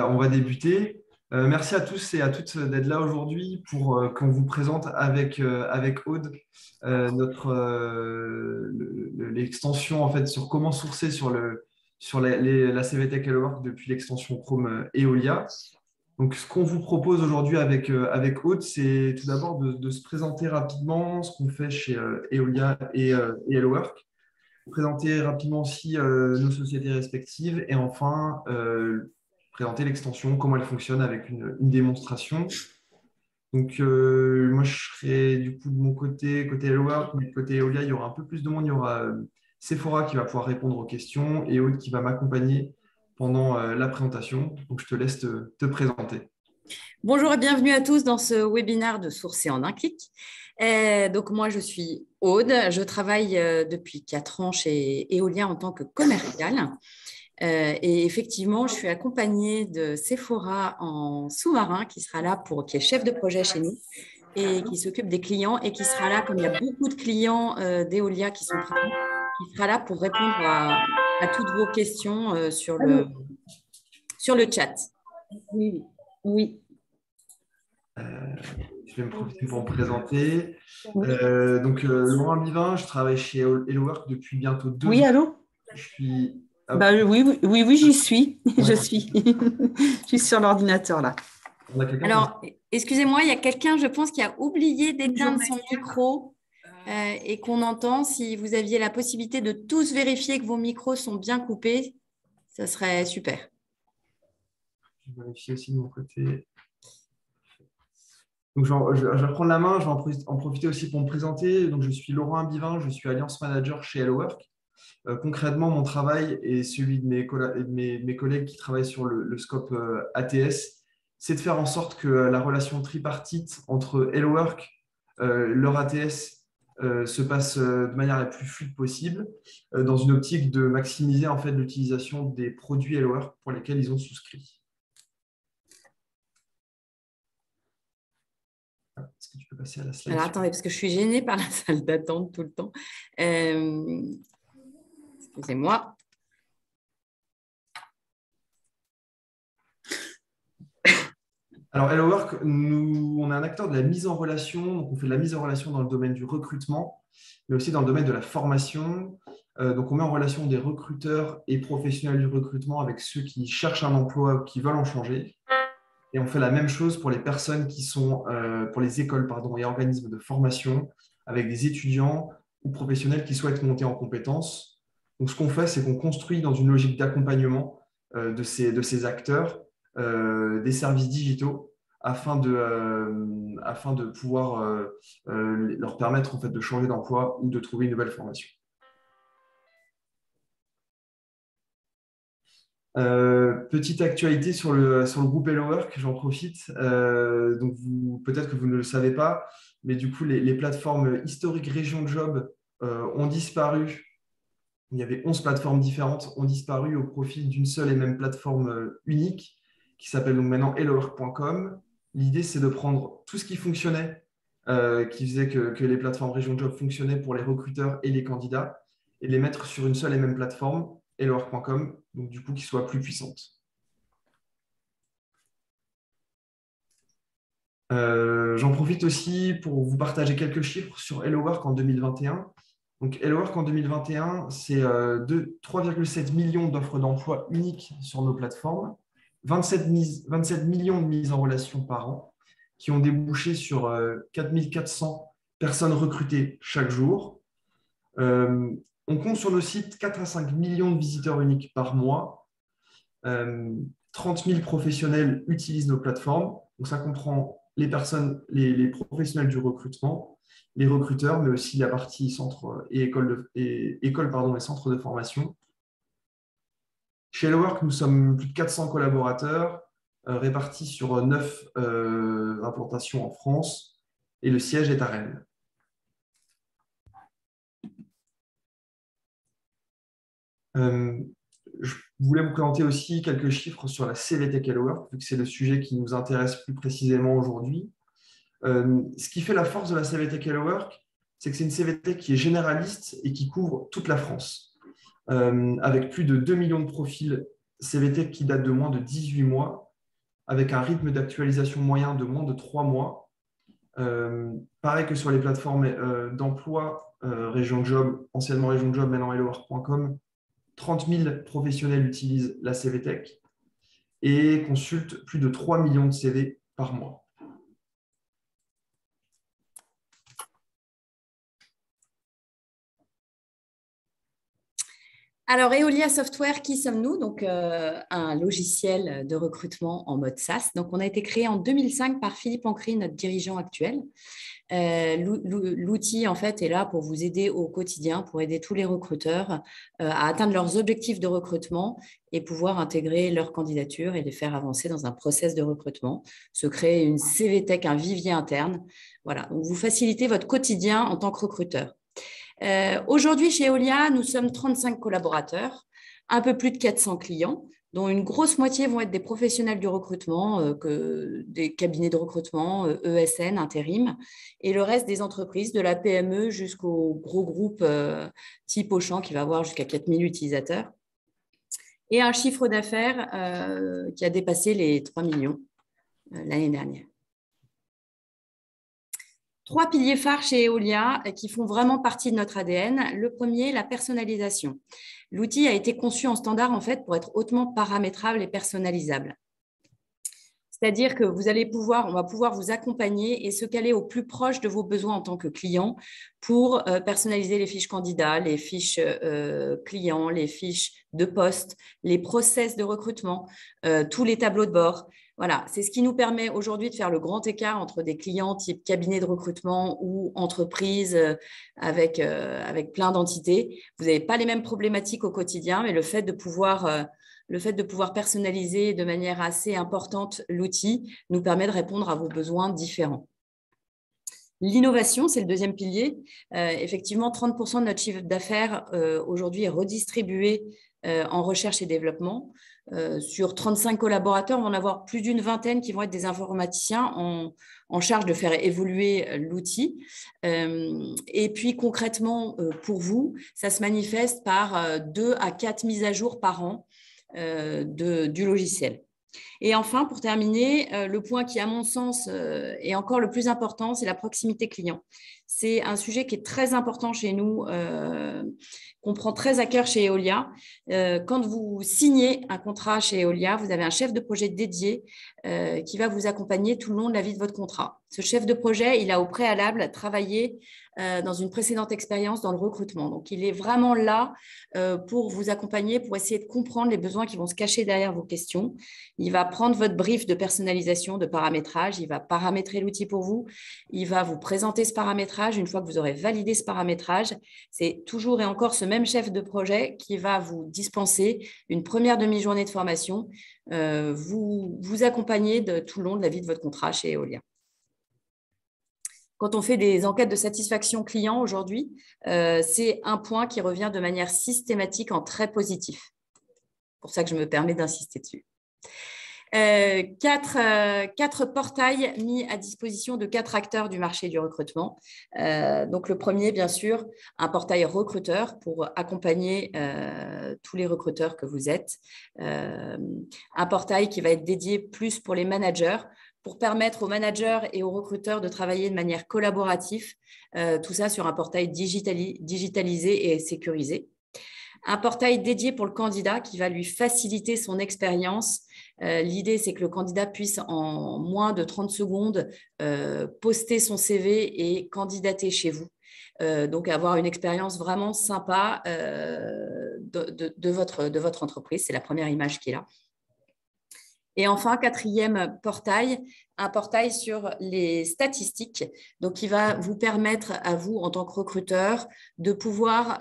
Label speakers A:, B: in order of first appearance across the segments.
A: on va débuter. Merci à tous et à toutes d'être là aujourd'hui pour qu'on vous présente avec Aude l'extension en fait sur comment sourcer sur la CVT Hello Work depuis l'extension Chrome Eolia. Donc, ce qu'on vous propose aujourd'hui avec Aude, c'est tout d'abord de se présenter rapidement ce qu'on fait chez Eolia et Hello Work, présenter rapidement aussi nos sociétés respectives et enfin présenter l'extension, comment elle fonctionne avec une démonstration. Donc, moi, je serai du coup de mon côté Hello Work, mais côté Eolia, il y aura un peu plus de monde. Il y aura Sephora qui va pouvoir répondre aux questions et Aude qui va m'accompagner pendant la présentation. Donc, je te laisse te présenter.
B: Bonjour et bienvenue à tous dans ce webinaire de Sourcer en un clic. Donc moi, je suis Aude. Je travaille depuis 4 ans chez Eolia en tant que commerciale. Et effectivement, je suis accompagnée de Sephora en sous-marin qui sera là qui est chef de projet chez nous et qui s'occupe des clients et qui sera là, comme il y a beaucoup de clients d'Eolia qui sont présents, qui sera là pour répondre à toutes vos questions sur le chat.
C: Oui, oui.
A: Je vais me profiter pour me présenter. Donc, Laurent Bivin, je travaille chez Hello Work depuis bientôt 2 ans.
C: Oui, allô?
A: Je suis...
C: Oui, j'y suis. Je suis. Je suis sur l'ordinateur là.
B: Alors, excusez-moi, il y a quelqu'un, je pense, qui a oublié d'éteindre son micro et qu'on entend. Si vous aviez la possibilité de tous vérifier que vos micros sont bien coupés, ça serait super.
A: Je vais vérifier aussi de mon côté. Donc, je vais prendre la main, je vais en profiter aussi pour me présenter. Donc, je suis Laurent Bivin, je suis Alliance Manager chez Hello Work. Concrètement, mon travail et celui de mes collègues qui travaillent sur le scope ATS, c'est de faire en sorte que la relation tripartite entre Hello Work, leur ATS, se passe de manière la plus fluide possible, dans une optique de maximiser en fait, l'utilisation des produits Hello Work pour lesquels ils ont souscrit. Est-ce que tu peux passer à la slide?
B: Alors, attendez, parce que je suis gênée par la salle d'attente tout le temps. Excusez-moi.
A: Alors, Hello Work, on est un acteur de la mise en relation. Donc, on fait de la mise en relation dans le domaine du recrutement, mais aussi dans le domaine de la formation. Donc, on met en relation des recruteurs et professionnels du recrutement avec ceux qui cherchent un emploi ou qui veulent en changer. Et on fait la même chose pour les personnes qui sont, pour les écoles et organismes de formation, avec des étudiants ou professionnels qui souhaitent monter en compétences. Donc, ce qu'on fait, c'est qu'on construit dans une logique d'accompagnement de ces acteurs des services digitaux afin de pouvoir leur permettre en fait, de changer d'emploi ou de trouver une nouvelle formation. Petite actualité sur le groupe Hello Work, j'en profite. Donc peut-être que vous ne le savez pas, mais du coup, les plateformes historiques Région Job ont disparu. Il y avait 11 plateformes différentes, ont disparu au profit d'une seule et même plateforme unique qui s'appelle donc maintenant hellowork.com. L'idée, c'est de prendre tout ce qui fonctionnait, qui faisait que les plateformes Région Job fonctionnaient pour les recruteurs et les candidats, et les mettre sur une seule et même plateforme, hellowork.com, donc du coup, qui soit plus puissante. J'en profite aussi pour vous partager quelques chiffres sur Hello Work en 2021. Donc, Hello Work en 2021, c'est 3,7 millions d'offres d'emploi uniques sur nos plateformes, 27 millions de mises en relation par an, qui ont débouché sur 4 400 personnes recrutées chaque jour. On compte sur nos sites 4 à 5 millions de visiteurs uniques par mois. 30 000 professionnels utilisent nos plateformes. Donc, ça comprend les professionnels du recrutement, les recruteurs, mais aussi la partie centre et école et centres de formation. Chez Hello Work, nous sommes plus de 400 collaborateurs répartis sur 9 implantations en France et le siège est à Rennes. Je voulais vous présenter aussi quelques chiffres sur la CVT Hello Work, vu que c'est le sujet qui nous intéresse plus précisément aujourd'hui. Ce qui fait la force de la CVT Hello Work, c'est que c'est une CVT qui est généraliste et qui couvre toute la France, avec plus de 2 millions de profils CVT qui date de moins de 18 mois, avec un rythme d'actualisation moyen de moins de 3 mois. Pareil que sur les plateformes d'emploi, Région Job, anciennement Région Job, maintenant hellowork.com, 30 000 professionnels utilisent la CVTech et consultent plus de 3 millions de CV par mois.
B: Alors, Eolia Software, qui sommes-nous? Donc, un logiciel de recrutement en mode SaaS. Donc, on a été créé en 2005 par Philippe Ancry, notre dirigeant actuel. L'outil, en fait, est là pour vous aider au quotidien, pour aider tous les recruteurs à atteindre leurs objectifs de recrutement et pouvoir intégrer leur candidature et les faire avancer dans un process de recrutement, se créer une CVTech, un vivier interne. Voilà, donc vous facilitez votre quotidien en tant que recruteur. Aujourd'hui, chez Eolia, nous sommes 35 collaborateurs, un peu plus de 400 clients, dont une grosse moitié vont être des professionnels du recrutement, des cabinets de recrutement, ESN, intérim, et le reste des entreprises, de la PME jusqu'au gros groupe type Auchan qui va avoir jusqu'à 4000 utilisateurs, et un chiffre d'affaires qui a dépassé les 3 millions l'année dernière. 3 piliers phares chez Eolia qui font vraiment partie de notre ADN. Le premier, la personnalisation. L'outil a été conçu en standard en fait pour être hautement paramétrable et personnalisable. C'est-à-dire que on va pouvoir vous accompagner et se caler au plus proche de vos besoins en tant que client pour personnaliser les fiches candidats, les fiches clients, les fiches de poste, les process de recrutement, tous les tableaux de bord. Voilà, c'est ce qui nous permet aujourd'hui de faire le grand écart entre des clients type cabinet de recrutement ou entreprise avec plein d'entités. Vous n'avez pas les mêmes problématiques au quotidien, mais le fait de pouvoir personnaliser de manière assez importante l'outil nous permet de répondre à vos besoins différents. L'innovation, c'est le deuxième pilier. Effectivement, 30% de notre chiffre d'affaires aujourd'hui est redistribué en recherche et développement. Sur 35 collaborateurs, on va en avoir plus d'une vingtaine qui vont être des informaticiens en charge de faire évoluer l'outil. Et puis concrètement, pour vous, ça se manifeste par 2 à 4 mises à jour par an du logiciel. Et enfin, pour terminer, le point qui, à mon sens, est encore le plus important, c'est la proximité client. C'est un sujet qui est très important chez nous, qu'on prend très à cœur chez Eolia. Quand vous signez un contrat chez Eolia, vous avez un chef de projet dédié qui va vous accompagner tout le long de la vie de votre contrat. Ce chef de projet, il a au préalable travaillé dans une précédente expérience dans le recrutement. Donc, il est vraiment là pour vous accompagner, pour essayer de comprendre les besoins qui vont se cacher derrière vos questions. Il va prendre votre brief de personnalisation, de paramétrage, il va paramétrer l'outil pour vous, il va vous présenter ce paramétrage. Une fois que vous aurez validé ce paramétrage, c'est toujours et encore ce même chef de projet qui va vous dispenser une première demi-journée de formation, vous accompagner tout le long de la vie de votre contrat chez Eolia. Quand on fait des enquêtes de satisfaction client aujourd'hui, c'est un point qui revient de manière systématique en très positif. C'est pour ça que je me permets d'insister dessus. 4 portails mis à disposition de 4 acteurs du marché du recrutement. Donc, le premier, bien sûr, un portail recruteur pour accompagner tous les recruteurs que vous êtes. Un portail qui va être dédié plus pour les managers, pour permettre aux managers et aux recruteurs de travailler de manière collaborative, tout ça sur un portail digitalisé et sécurisé. Un portail dédié pour le candidat qui va lui faciliter son expérience. L'idée, c'est que le candidat puisse en moins de 30 secondes poster son CV et candidater chez vous. Donc, avoir une expérience vraiment sympa de votre entreprise. C'est la première image qui est là. Et enfin, 4e portail, un portail sur les statistiques, donc qui va vous permettre à vous, en tant que recruteur, de pouvoir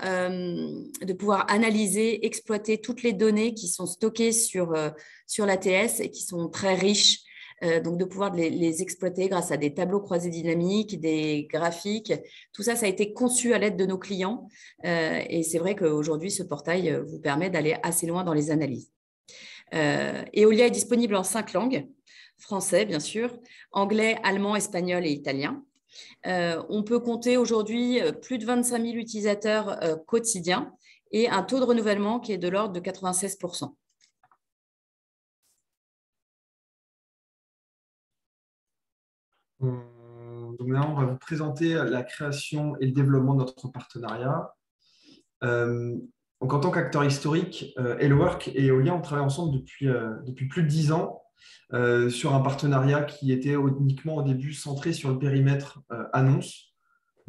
B: analyser, exploiter toutes les données qui sont stockées sur l'ATS et qui sont très riches. Donc, de pouvoir les exploiter grâce à des tableaux croisés dynamiques, des graphiques. Tout ça, ça a été conçu à l'aide de nos clients. Et c'est vrai qu'aujourd'hui, ce portail vous permet d'aller assez loin dans les analyses. Eolia est disponible en 5 langues, français bien sûr, anglais, allemand, espagnol et italien. On peut compter aujourd'hui plus de 25 000 utilisateurs quotidiens et un taux de renouvellement qui est de l'ordre de 96%.
A: Donc là, on va vous présenter la création et le développement de notre partenariat. Donc, en tant qu'acteur historique, HelloWork et Eolia, on travaille ensemble depuis plus de 10 ans sur un partenariat qui était uniquement au début centré sur le périmètre annonce.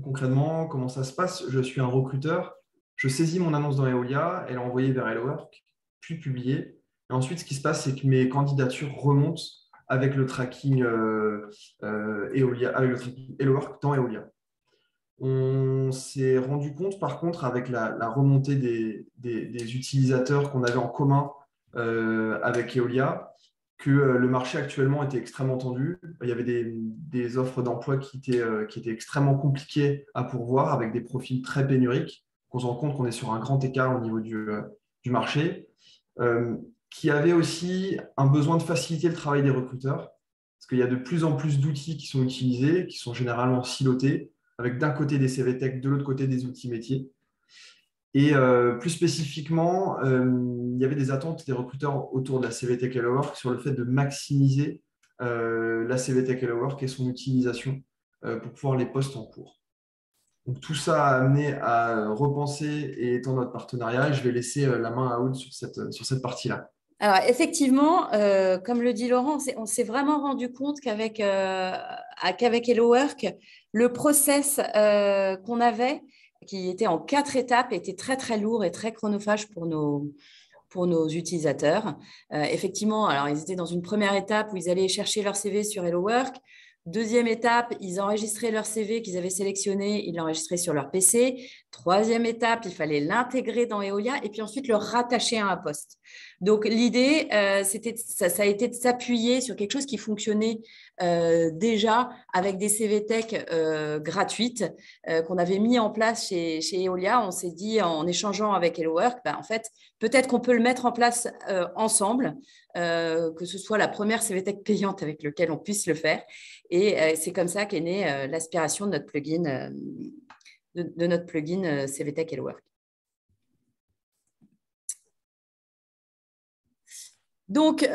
A: Concrètement, comment ça se passe? Je suis un recruteur, je saisis mon annonce dans Eolia, elle est envoyée vers HelloWork, puis publiée. Et ensuite, ce qui se passe, c'est que mes candidatures remontent avec le tracking Eolia, avec le tracking HelloWork dans Eolia. On s'est rendu compte, par contre, avec la remontée des utilisateurs qu'on avait en commun avec Eolia, que le marché actuellement était extrêmement tendu. Il y avait des offres d'emploi qui étaient extrêmement compliquées à pourvoir, avec des profils très pénuriques. On se rend compte qu'on est sur un grand écart au niveau du marché, qui avait aussi un besoin de faciliter le travail des recruteurs, parce qu'il y a de plus en plus d'outils qui sont utilisés, qui sont généralement silotés, avec d'un côté des CV Tech, de l'autre côté des outils métiers. Et plus spécifiquement, il y avait des attentes des recruteurs autour de la CVTech HelloWork sur le fait de maximiser la CVTech HelloWork et son utilisation pour pouvoir les postes en cours. Donc, tout ça a amené à repenser et étendre notre partenariat. Et je vais laisser la main à Aude sur cette partie-là.
B: Alors, effectivement, comme le dit Laurent, on s'est vraiment rendu compte qu'avec HelloWork, le process qu'on avait, qui était en 4 étapes, était très, très lourd et très chronophage pour nos utilisateurs. Effectivement, alors, ils étaient dans une première étape où ils allaient chercher leur CV sur HelloWork. Deuxième étape, ils enregistraient leur CV qu'ils avaient sélectionné, ils l'enregistraient sur leur PC. Troisième étape, il fallait l'intégrer dans Eolia et puis ensuite le rattacher à un poste. Donc, l'idée, ça a été de s'appuyer sur quelque chose qui fonctionnait déjà avec des CV Tech gratuites qu'on avait mis en place chez Eolia. On s'est dit, en échangeant avec HelloWork, en fait, peut-être qu'on peut le mettre en place ensemble, que ce soit la première CV Tech payante avec laquelle on puisse le faire. Et c'est comme ça qu'est née l'aspiration de notre plugin, de notre plugin CVTech HelloWork. Donc,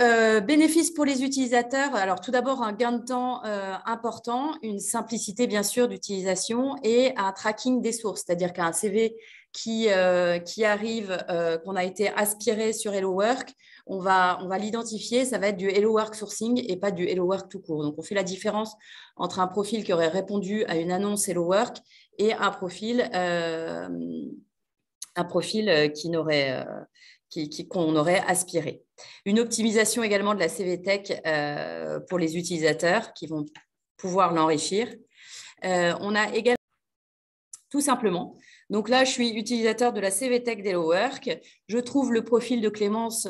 B: bénéfices pour les utilisateurs. Alors, tout d'abord, un gain de temps important, une simplicité, bien sûr, d'utilisation et un tracking des sources, c'est-à-dire qu'un CV qui arrive, qu'on a été aspiré sur HelloWork, on va l'identifier, ça va être du HelloWork sourcing et pas du HelloWork tout court. Donc, on fait la différence entre un profil qui aurait répondu à une annonce HelloWork et un profil qu'on aurait aspiré. Une optimisation également de la CVTech pour les utilisateurs qui vont pouvoir l'enrichir. On a également, tout simplement, donc là, je suis utilisateur de la CVTech d'HelloWork. Je trouve le profil de Clémence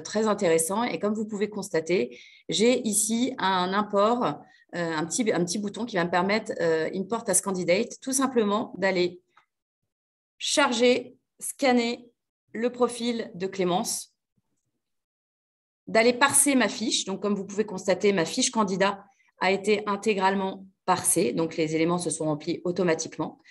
B: très intéressant et comme vous pouvez constater, j'ai ici un import, un petit bouton qui va me permettre, Import as Candidate, tout simplement d'aller charger, scanner le profil de Clémence, d'aller parser ma fiche. Donc, comme vous pouvez constater, ma fiche candidat a été intégralement parsée. Donc, les éléments se sont remplis automatiquement.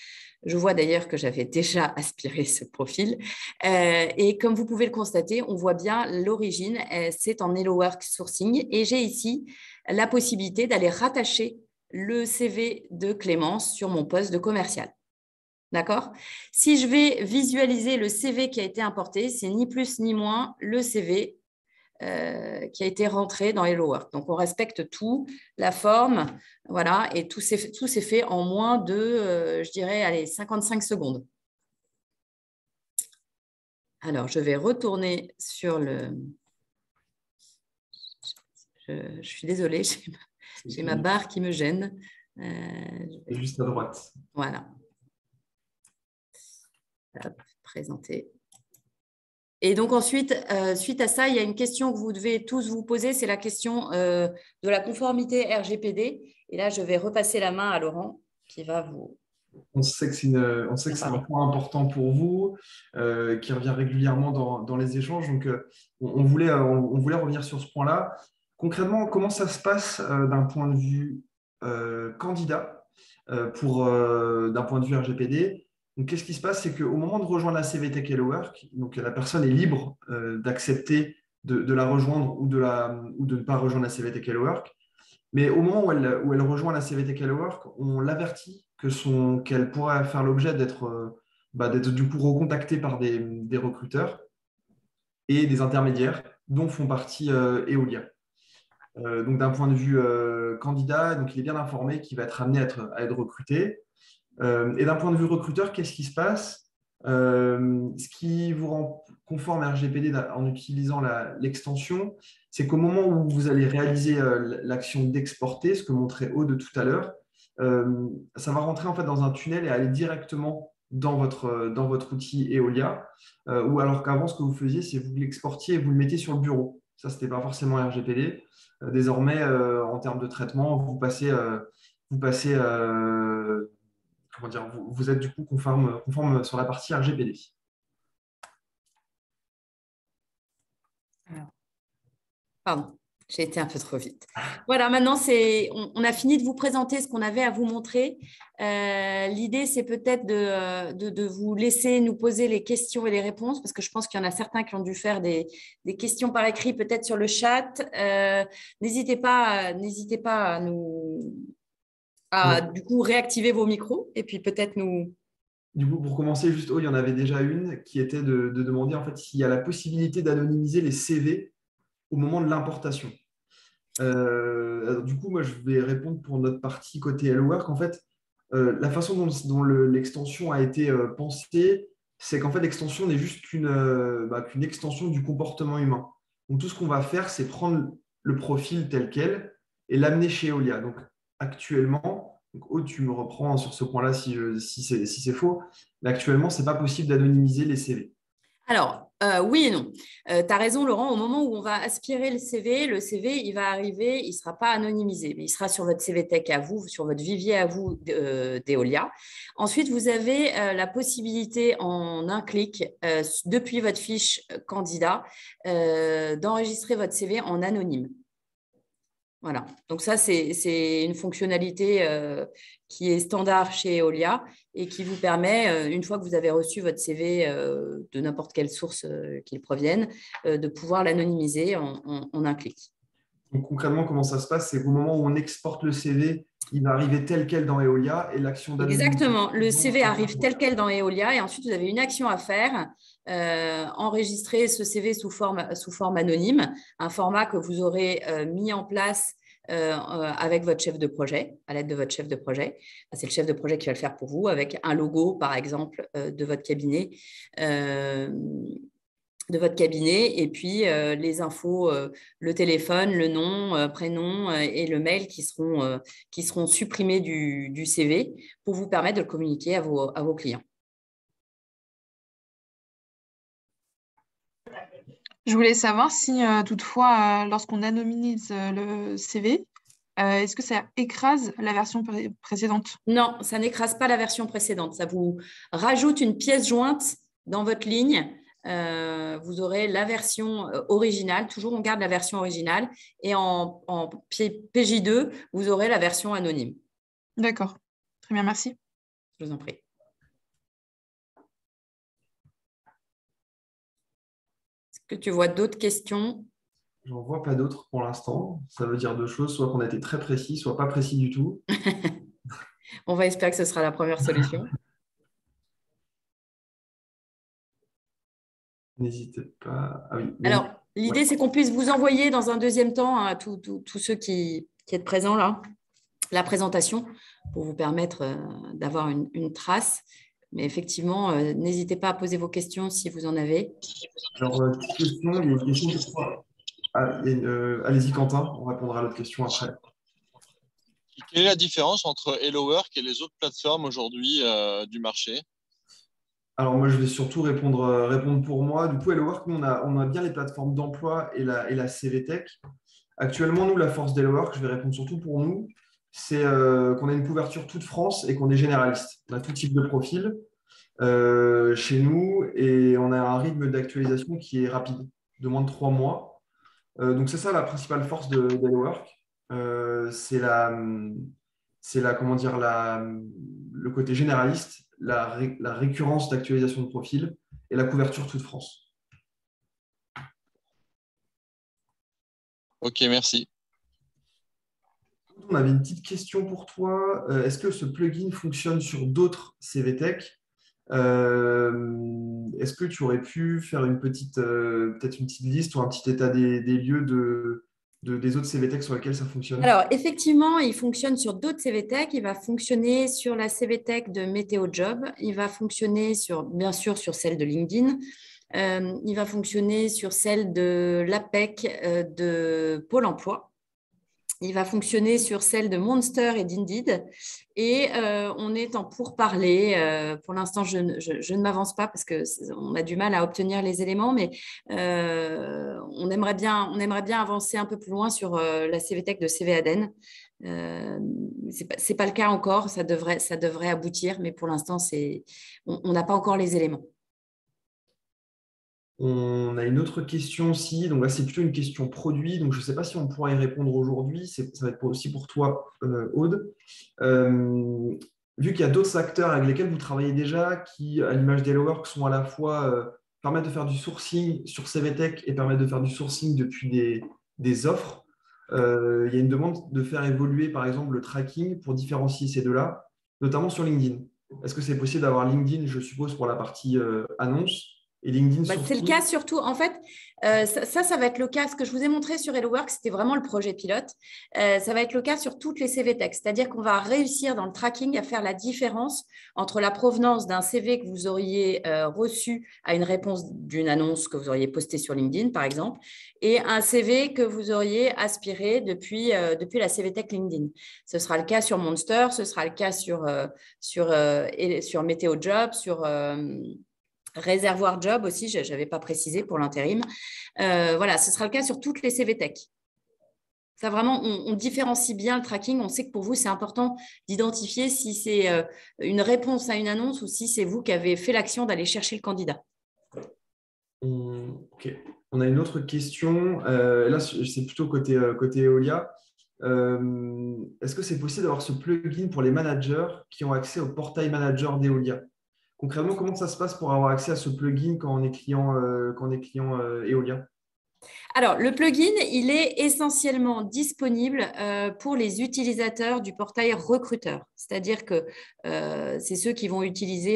B: Je vois d'ailleurs que j'avais déjà aspiré ce profil. Et comme vous pouvez le constater, on voit bien l'origine, c'est en HelloWork Sourcing. Et j'ai ici la possibilité d'aller rattacher le CV de Clémence sur mon poste de commercial. D'accord? Si je vais visualiser le CV qui a été importé, c'est ni plus ni moins le CV qui a été rentré dans HelloWork. Donc, on respecte tout, la forme, voilà, et tout s'est fait en moins de, je dirais, allez, 55 secondes. Alors, je vais retourner sur le… Je suis désolée, j'ai ma barre qui me gêne.
A: Juste à droite.
B: Voilà. Hop, présenter. Et donc ensuite, suite à ça, il y a une question que vous devez tous vous poser, c'est la question de la conformité RGPD. Et là, je vais repasser la main à Laurent qui va vous…
A: On sait que c'est un point important pour vous, qui revient régulièrement dans les échanges. Donc, on voulait revenir sur ce point-là. Concrètement, comment ça se passe d'un point de vue candidat, d'un point de vue RGPD? Donc, qu'est-ce qui se passe? C'est qu'au moment de rejoindre la CVTech HelloWork, donc la personne est libre d'accepter de la rejoindre ou de ne pas rejoindre la CVTech HelloWork. Mais au moment où elle rejoint la CVT Hello Work, on l'avertit qu'elle pourrait faire l'objet d'être du coup recontactée par des recruteurs et des intermédiaires dont font partie Eolia. Donc d'un point de vue candidat, donc il est bien informé qu'il va être amené à être recruté. Et d'un point de vue recruteur, qu'est-ce qui se passe? Ce qui vous rend conforme à RGPD en utilisant l'extension, c'est qu'au moment où vous allez réaliser l'action d'exporter, ce que montrait Aude tout à l'heure, ça va rentrer en fait dans un tunnel et aller directement dans votre outil Eolia. Ou alors qu'avant, ce que vous faisiez, c'est que vous l'exportiez et vous le mettiez sur le bureau. Ça, ce n'était pas forcément RGPD. Désormais, en termes de traitement, vous passez comment dire, vous êtes du coup conforme sur la partie RGPD.
B: Alors, pardon, j'ai été un peu trop vite. Voilà, maintenant, on a fini de vous présenter ce qu'on avait à vous montrer. L'idée, c'est peut-être de vous laisser nous poser les questions et les réponses, parce que je pense qu'il y en a certains qui ont dû faire des questions par écrit, peut-être sur le chat. N'hésitez pas à du coup réactiver vos micros et puis peut-être nous.
A: Du coup, pour commencer, juste, il y en avait déjà une qui était de demander en fait s'il y a la possibilité d'anonymiser les CV au moment de l'importation. Du coup, moi, je vais répondre pour notre partie côté Hello Work. En fait, la façon dont l'extension a été pensée, c'est qu'en fait, l'extension n'est juste qu'une extension du comportement humain. Donc, tout ce qu'on va faire, c'est prendre le profil tel quel et l'amener chez Eolia. Donc, actuellement, Aude, tu me reprends sur ce point-là si c'est faux, mais actuellement, ce n'est pas possible d'anonymiser les CV.
B: Alors, oui et non. Tu as raison, Laurent. Au moment où on va aspirer le CV, il va arriver, il ne sera pas anonymisé, mais il sera sur votre CV Tech à vous, sur votre vivier à vous d'Eolia. Ensuite, vous avez la possibilité en un clic, depuis votre fiche candidat, d'enregistrer votre CV en anonyme. Voilà, donc ça, c'est une fonctionnalité qui est standard chez Eolia et qui vous permet, une fois que vous avez reçu votre CV de n'importe quelle source qu'il provienne, de pouvoir l'anonymiser en un clic.
A: Donc, concrètement, comment ça se passe? C'est qu'au moment où on exporte le CV, il va arriver tel quel dans Eolia et l'action d'anonymisation.
B: Exactement, le CV arrive tel quel dans Eolia et ensuite, vous avez une action à faire, enregistrer ce CV sous forme anonyme, un format que vous aurez mis en place avec votre chef de projet, à l'aide de votre chef de projet. C'est le chef de projet qui va le faire pour vous avec un logo, par exemple, de votre cabinet. Et puis les infos, le téléphone, le nom, prénom et le mail qui seront supprimés du CV pour vous permettre de le communiquer à vos clients.
D: Je voulais savoir si toutefois, lorsqu'on anonymise le CV, est-ce que ça écrase la version précédente?
B: Non, ça n'écrase pas la version précédente. Ça vous rajoute une pièce jointe dans votre ligne. Vous aurez la version originale. Toujours, on garde la version originale. Et en PJ2, vous aurez la version anonyme.
D: D'accord. Très bien, merci.
B: Je vous en prie. Est-ce que tu vois d'autres questions?
A: J'en vois pas d'autres pour l'instant. Ça veut dire deux choses, soit qu'on a été très précis, soit pas précis du tout.
B: On va espérer que ce sera la première solution.
A: N'hésitez pas. Ah oui.
B: Alors, l'idée, c'est qu'on puisse vous envoyer dans un deuxième temps à tous ceux qui êtes présents là, la présentation pour vous permettre d'avoir une trace. Mais effectivement, n'hésitez pas à poser vos questions si vous en avez.
A: Alors, question, il y a une question de quoi? Allez-y, Quentin, on répondra à l'autre question après.
E: Quelle est la différence entre Hello Work et les autres plateformes aujourd'hui du marché?
A: Alors, moi, je vais surtout répondre pour moi. Du coup, Hello Work, nous, on a bien les plateformes d'emploi et la CVTech. Actuellement, nous, la force d'Hello Work, je vais répondre surtout pour nous, c'est qu'on a une couverture toute France et qu'on est généraliste. On a tout type de profil chez nous et on a un rythme d'actualisation qui est rapide, de moins de 3 mois. Donc, c'est ça la principale force d'Hello Work. Comment dire, le côté généraliste, la récurrence d'actualisation de profil et la couverture toute France.
E: Ok, merci.
A: on avait une petite question pour toi. Est-ce que ce plugin fonctionne sur d'autres CVTech? Est-ce que tu aurais pu faire peut-être une petite liste ou un petit état des lieux des autres CVTech sur lesquels ça fonctionne?
B: Alors, effectivement, il fonctionne sur d'autres CVTech. Il va fonctionner sur la CVTech de Météo Job. Il va fonctionner bien sûr sur celle de LinkedIn. Il va fonctionner sur celle de l'APEC de Pôle emploi. Il va fonctionner sur celle de Monster et d'Indeed. Et on est en pourparlers. Pour l'instant, je ne m'avance pas parce qu'on a du mal à obtenir les éléments, mais on aimerait bien avancer un peu plus loin sur la CVTech de CVADN. C'est pas le cas encore, ça devrait aboutir, mais pour l'instant, on n'a pas encore les éléments.
A: On a une autre question aussi. Donc là, c'est plutôt une question produit. Donc je ne sais pas si on pourra y répondre aujourd'hui. Ça va être aussi pour toi, Aude. Vu qu'il y a d'autres acteurs avec lesquels vous travaillez déjà, qui, à l'image d'HelloWork, sont à la fois permettent de faire du sourcing sur CVTech et permettent de faire du sourcing depuis des offres, il y a une demande de faire évoluer, par exemple, le tracking pour différencier ces deux-là, notamment sur LinkedIn. Est-ce que c'est possible d'avoir LinkedIn, je suppose, pour la partie annonce et LinkedIn
B: C'est le cas surtout. En fait, ça va être le cas. Ce que je vous ai montré sur HelloWork, c'était vraiment le projet pilote. Ça va être le cas sur toutes les CVTech. C'est-à-dire qu'on va réussir dans le tracking à faire la différence entre la provenance d'un CV que vous auriez reçu à une réponse d'une annonce que vous auriez postée sur LinkedIn, par exemple, et un CV que vous auriez aspiré depuis la CVTech LinkedIn. Ce sera le cas sur Monster, ce sera le cas sur Météo Job, sur Réservoir Job aussi, je n'avais pas précisé pour l'intérim. Voilà, ce sera le cas sur toutes les CVTech. Ça, vraiment, on différencie bien le tracking. On sait que pour vous, c'est important d'identifier si c'est une réponse à une annonce ou si c'est vous qui avez fait l'action d'aller chercher le candidat.
A: Ok. On a une autre question. Là, c'est plutôt côté Eolia. Est-ce que c'est possible d'avoir ce plugin pour les managers qui ont accès au portail manager d'Eolia? Concrètement, comment ça se passe pour avoir accès à ce plugin quand on est client Eolia?
B: Alors, le plugin, il est essentiellement disponible pour les utilisateurs du portail recruteur. C'est-à-dire que c'est ceux qui vont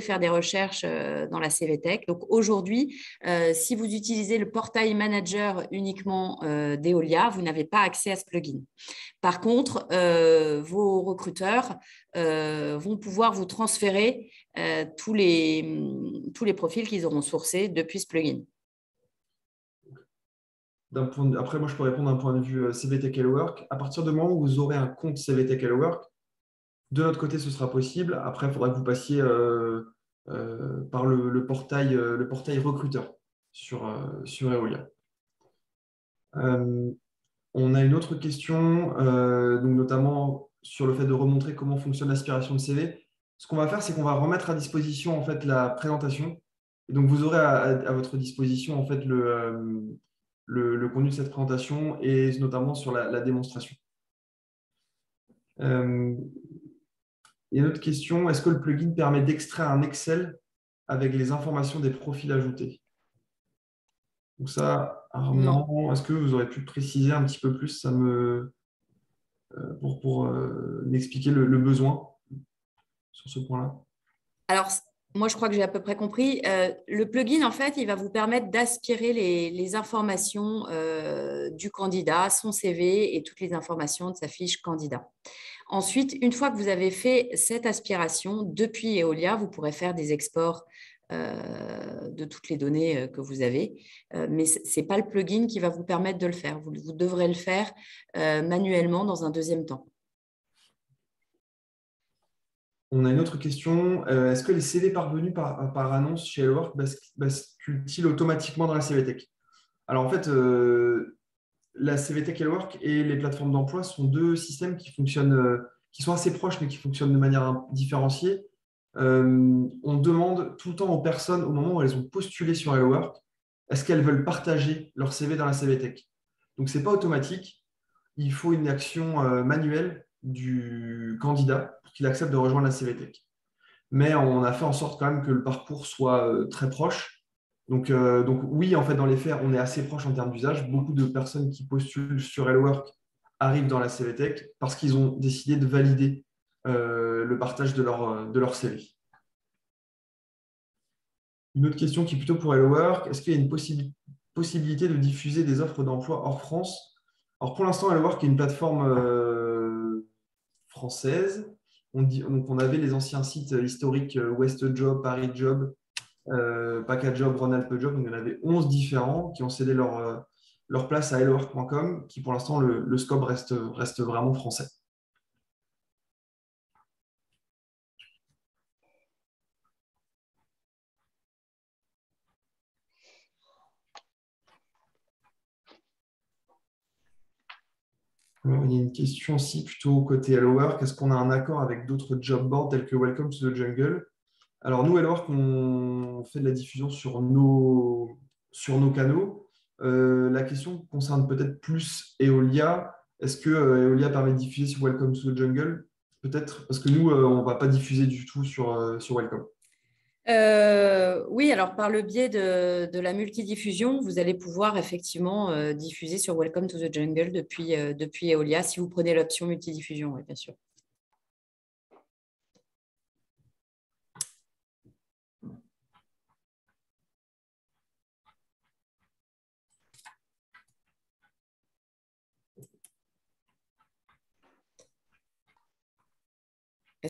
B: faire des recherches dans la CVTech. Donc, aujourd'hui, si vous utilisez le portail manager uniquement d'Eolia, vous n'avez pas accès à ce plugin. Par contre, vos recruteurs vont pouvoir vous transférer tous les profils qu'ils auront sourcés depuis ce plugin.
A: Après, moi, je peux répondre d'un point de vue CVTech HelloWork. À partir du moment où vous aurez un compte CVTech HelloWork, de notre côté, ce sera possible. Après, il faudra que vous passiez par le portail recruteur sur Eolia. On a une autre question, donc notamment sur le fait de remontrer comment fonctionne l'aspiration de CV. Ce qu'on va faire, c'est qu'on va remettre à disposition en fait, la présentation. Et donc, vous aurez à votre disposition en fait, le contenu de cette présentation et notamment sur la démonstration. Il y a une autre question. Est-ce que le plugin permet d'extraire un Excel avec les informations des profils ajoutés? Donc ça, Armand, est-ce que vous aurez pu préciser un petit peu plus pour m'expliquer le besoin sur ce point-là?
B: Alors, moi, je crois que j'ai à peu près compris. Le plugin, en fait, il va vous permettre d'aspirer les informations du candidat, son CV et toutes les informations de sa fiche candidat. Ensuite, une fois que vous avez fait cette aspiration, depuis Eolia, vous pourrez faire des exports de toutes les données que vous avez. Mais ce n'est pas le plugin qui va vous permettre de le faire. Vous devrez le faire manuellement dans un deuxième temps.
A: On a une autre question. Est-ce que les CV parvenus par annonce chez HelloWork basculent-ils automatiquement dans la CVTech? Alors en fait, la CVTech HelloWork et les plateformes d'emploi sont deux systèmes qui fonctionnent, qui sont assez proches, mais qui fonctionnent de manière différenciée. On demande tout le temps aux personnes, au moment où elles ont postulé sur HelloWork, est-ce qu'elles veulent partager leur CV dans la CVTech? Donc, ce n'est pas automatique. Il faut une action manuelle du candidat pour qu'il accepte de rejoindre la CVTech. Mais on a fait en sorte quand même que le parcours soit très proche. Donc oui, en fait, dans les faits, on est assez proche en termes d'usage. Beaucoup de personnes qui postulent sur HelloWork arrivent dans la CVTech parce qu'ils ont décidé de valider le partage de leur CV. Une autre question qui est plutôt pour Hello Work, est-ce qu'il y a une possibilité de diffuser des offres d'emploi hors France? Alors pour l'instant, Hello Work est une plateforme française. Donc on avait les anciens sites historiques West Job, Paris Job, PACA Job, Rhône-Alpes Job. Donc il y en avait 11 différents qui ont cédé leur place à hellowork.com, qui pour l'instant, le scope reste vraiment français. Alors, il y a une question aussi plutôt côté Hello Work. Est-ce qu'on a un accord avec d'autres job boards tels que Welcome to the Jungle? Alors, nous, Hello Work, on fait de la diffusion sur nos canaux. La question concerne peut-être plus Eolia. Est-ce que Eolia permet de diffuser sur Welcome to the Jungle? Peut-être, parce que nous, on ne va pas diffuser du tout sur Welcome.
B: Oui, alors par le biais de la multidiffusion, vous allez pouvoir effectivement diffuser sur Welcome to the Jungle depuis Eolia, si vous prenez l'option multidiffusion, oui, bien sûr.